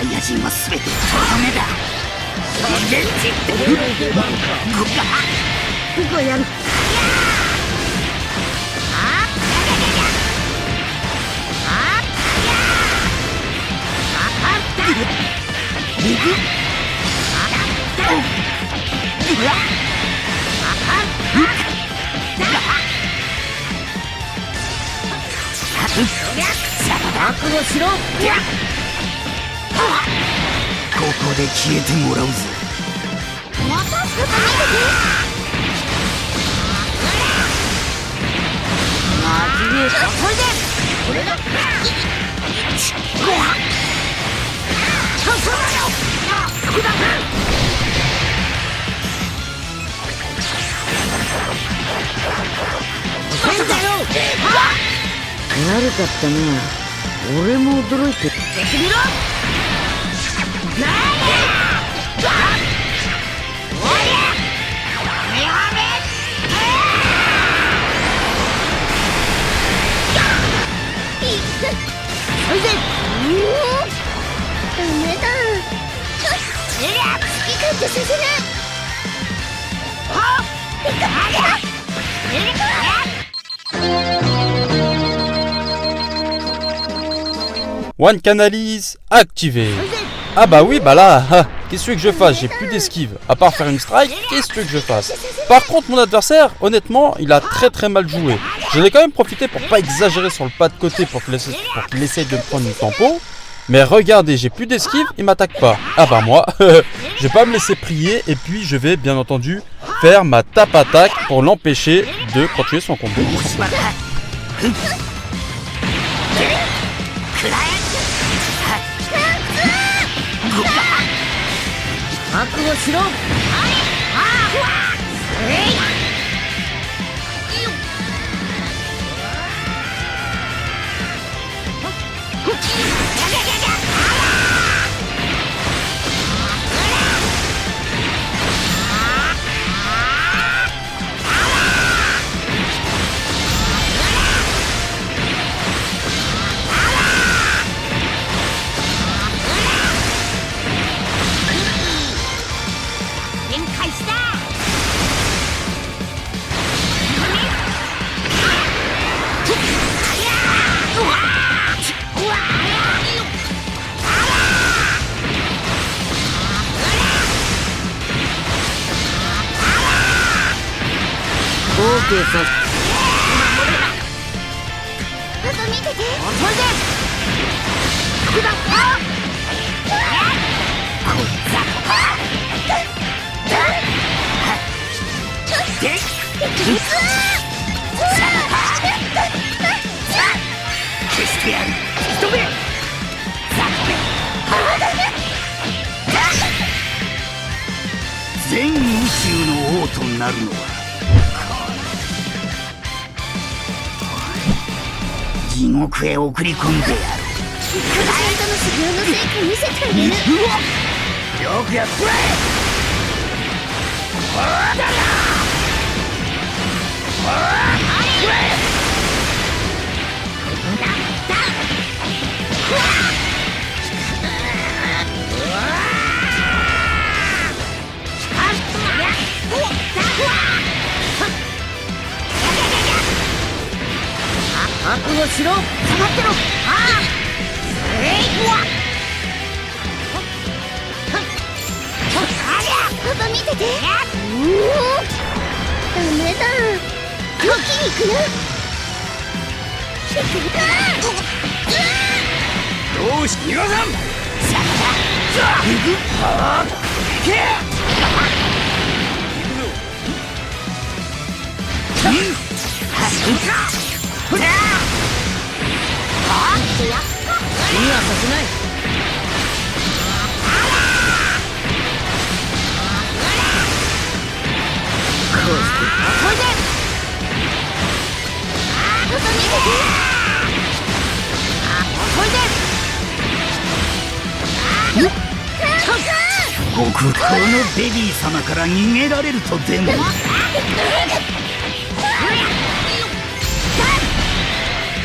サイヤ人は全てとどめだ。現実僕はやる。覚悟しろ。ここで消えてもらうぜ。悪かったな。俺も驚いてる。ダメだ。好き勝手させない。One Canalise activé. Ah bah oui, bah là, qu'est-ce que je fasse? J'ai plus d'esquive. À part faire une strike, qu'est-ce que je fasse? Par contre, mon adversaire, honnêtement, il a très mal joué. J'en ai quand même profité pour pas exagérer sur le pas de côté pour qu'il essaye de me prendre une tempo. Mais regardez, j'ai plus d'esquive, il m'attaque pas. Ah bah moi, je vais pas me laisser prier et puis je vais bien entendu faire ma tape-attaque pour l'empêcher de continuer son combat. OK さ。見てて。消してやる。飛べ。全宇宙の王となるのは地獄へ送り込んでやる。クライアントの修行の成果見せてあげる。よくやった覚悟しろ。下がってろ。パパ見てて。ダメだ。一気に行くな。よし逃がさん。にはさせない。僕このベビー様から逃げられるとでも。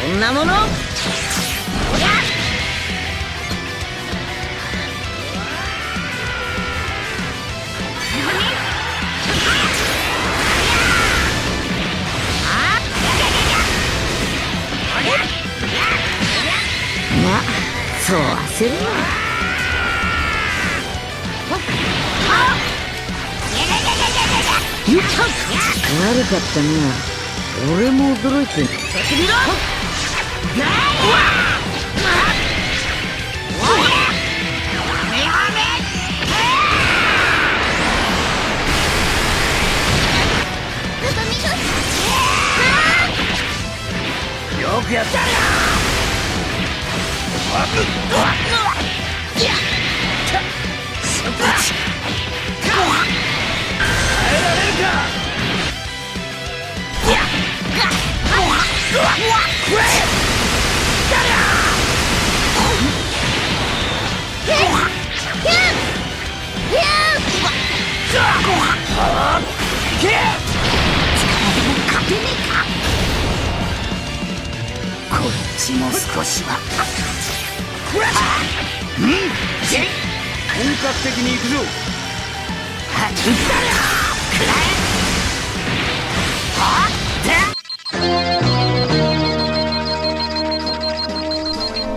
こんなもの。そう焦るな。悪かったな。俺も驚いてる。よくやったこっちも少しは本格的に行くぞ。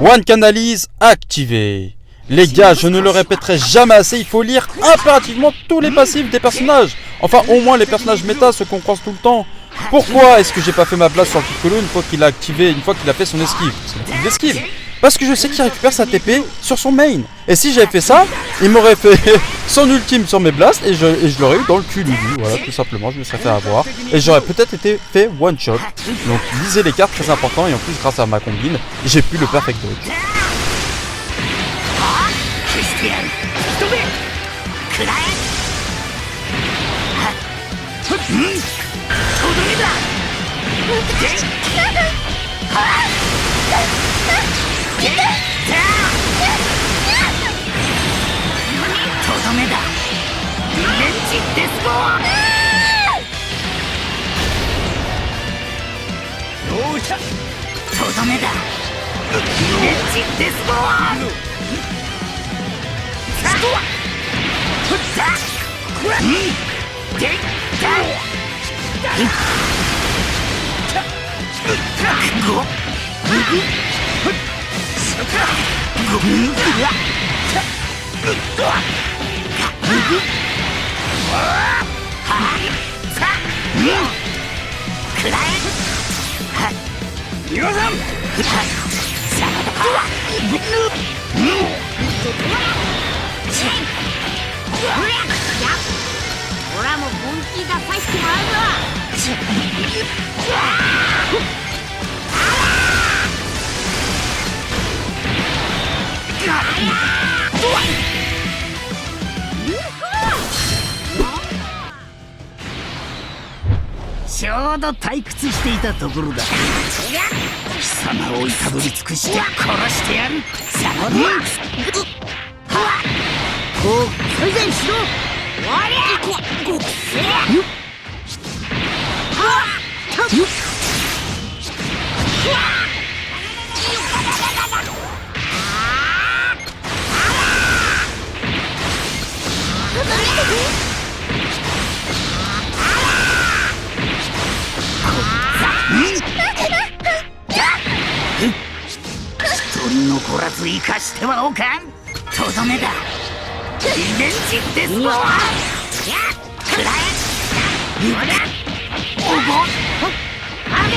One Canalise activé. Les gars, je ne le répéterai jamais assez, il faut lire impérativement tous les passifs des personnages. Enfin, au moins les personnages méta, ceux qu'on croise tout le temps. Pourquoi est-ce que j'ai pas fait ma blast sur le Piccolo une fois qu'il a activé, une fois qu'il a fait son esquive? C'est le truc d'esquive. Parce que je sais qu'il récupère sa TP sur son main. Et si j'avais fait ça, il m'aurait fait son ultime sur mes blasts et je l'aurais eu dans le cul, Lulu. Voilà, tout simplement, je me serais fait avoir. Et j'aurais peut-être été fait one shot. Donc lisez les cartes, très important. Et en plus, grâce à ma combine, j'ai pu le perfect dodge.ちょうど退屈していたところだ。貴様をたどり尽くして殺してやる。こう改善しろ。一人残らず生かしてはおかん。とどめだ。リベンジデスボア。くらえ。おご。あれ。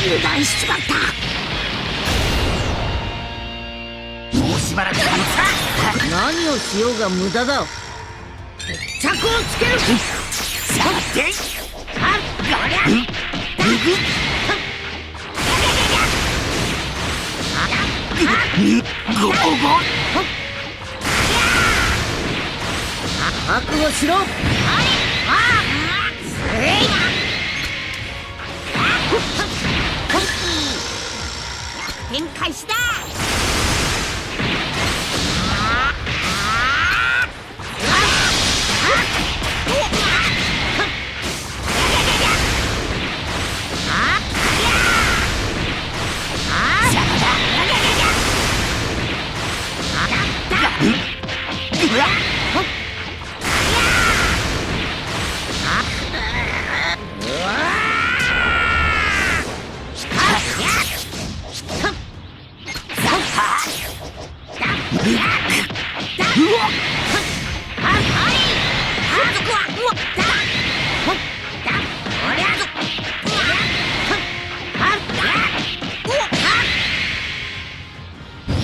油断しちまった。もうしばらくこのさ。何をしようが無駄だ。着をつける。さてあこりゃゴーゴ覚悟しろ。展開した。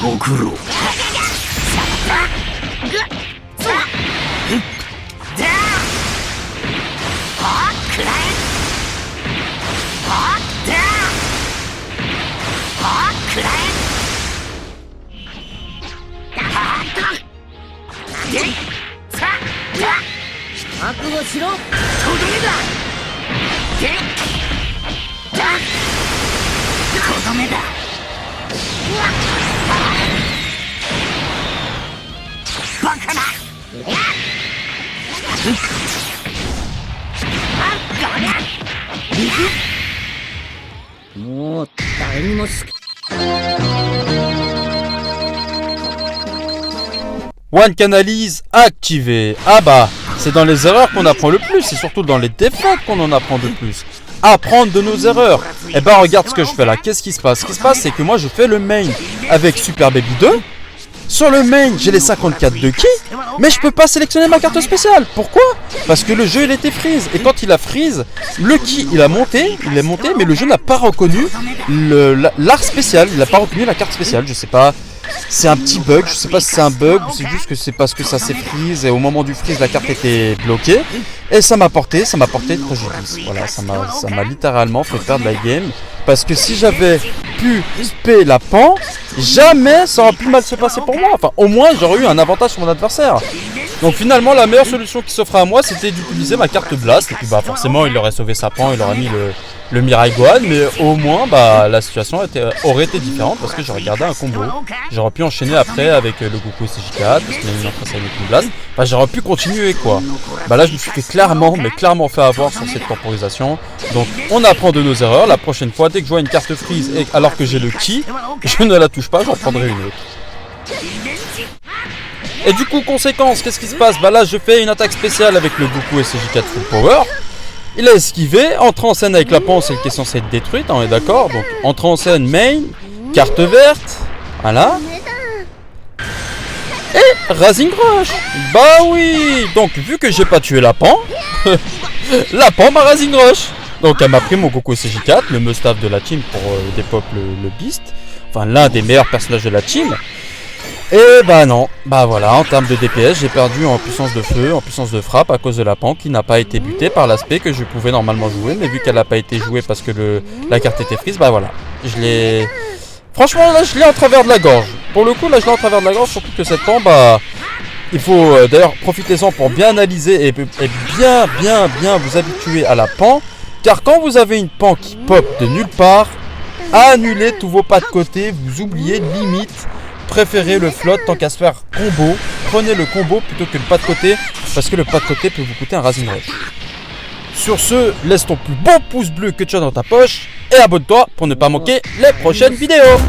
ご苦労覚悟しろ。とどめだとどめだバカなもう誰にも好き。One Canalise activé. Ah bah, c'est dans les erreurs qu'on apprend le plus, et surtout dans les défaites qu'on en apprend de plus. Apprendre de nos erreurs. Et bah regarde ce que je fais là, qu'est-ce qui se passe? Ce qui se passe, c'est que moi je fais le main avec Super Baby 2. Sur le main, j'ai les 54 de ki, mais je peux pas sélectionner ma carte spéciale. Pourquoi? Parce que le jeu il était freeze, et quand il a freeze, le ki il est monté, mais le jeu n'a pas reconnu l'art spécial, il n'a pas reconnu la carte spéciale, je sais pas. C'est un petit bug, je sais pas si c'est un bug ou c'est juste que c'est parce que ça s'est freeze et au moment du freeze la carte était bloquée et ça m'a porté préjudice. Voilà, ça m'a littéralement fait perdre la game parce que si j'avais pu spé la pan, jamais ça aurait pu mal se passer pour moi. Enfin, au moins j'aurais eu un avantage sur mon adversaire. Donc finalement la meilleure solution qui s'offrait à moi c'était d'utiliser ma carte blast et puis bah forcément il aurait sauvé sa pan, il aurait mis le Mirai Gohan, mais au moins bah la situation aurait été différente parce que j'aurais gardé un combo. J'aurais pu enchaîner après avec le Goku SJ4 parce qu'il a une entrée avec une blast. Enfin j'aurais pu continuer quoi. Bah là je me suis fait clairement fait avoir sur cette temporisation. Donc on apprend de nos erreurs. La prochaine fois dès que je vois une carte freeze et alors que j'ai le ki, je ne la touche pas, j'en prendrai une autre. Et du coup, conséquence, qu'est-ce qui se passe? Bah là, je fais une attaque spéciale avec le Goku SJ4 Full Power. Il a esquivé, entre en scène avec la pan, celle qui est censée être détruite, on est d'accord. Donc, entre en scène main, carte verte, voilà. Et Rising Rush. Bah oui. Donc, vu que j'ai pas tué la pan, la pan m'a Rising Rush. Donc, elle m'a pris mon Goku SJ4, le must-have de la team pour dépop le Beast. Enfin, l'un des meilleurs personnages de la team. Et bah non, bah voilà, en termes de DPS, j'ai perdu en puissance de feu, en puissance de frappe à cause de la pan qui n'a pas été butée par l'aspect que je pouvais normalement jouer, mais vu qu'elle n'a pas été jouée parce que la carte était freeze, bah voilà, je l'ai... Franchement là je l'ai en travers de la gorge, pour le coup là je l'ai en travers de la gorge, surtout que cette pan, bah... Il faut d'ailleurs profitez-en pour bien analyser et bien vous habituer à la pan, car quand vous avez une pan qui pop de nulle part, annulez tous vos pas de côté, vous oubliez limite. Préférez le float tant qu'à se faire combo. Prenez le combo plutôt que le pas de côté, parce que le pas de côté peut vous coûter un Rising Rush. Sur ce, laisse ton plus beau pouce bleu que tu as dans ta poche et abonne-toi pour ne pas manquer les prochaines vidéos.